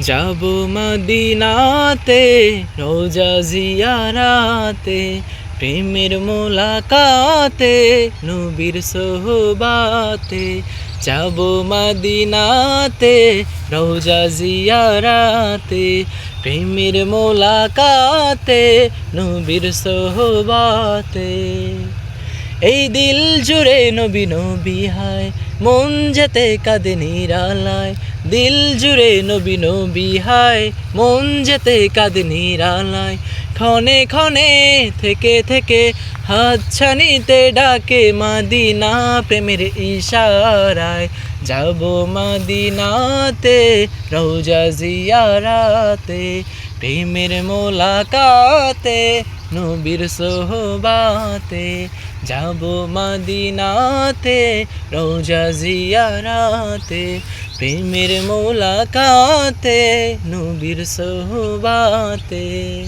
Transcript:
যাব মদিনাতে রোজা জিয়ারাতে, প্রেমের মোলাকাতে নবীর সোহবাতে। যাব মদিনাতে রোজা জিয়ারাতে, প্রেমের মোলাকাতে নবীর সোহবাতে। এই দিল জুড়ে নবী নবী হায়, মন যেতে কাঁদে নিরালায়। দিল জুড়ে নবী নবী হায়, মন যেতে কাঁদে নিরালায়। ক্ষণে ক্ষণে থেকে থেকে হাতছানিতে ডাকে মদিনা প্রেমের ইশারায়। যাব মদিনাতে রওজা জিয়ারাতে, প্রেমের মোলাকাতে নবীর সোহবাতে। যাব মদিনাতে রওজা জিয়ারাতে, প্রেমের মোলাকাতে নবীর সোহবাতে।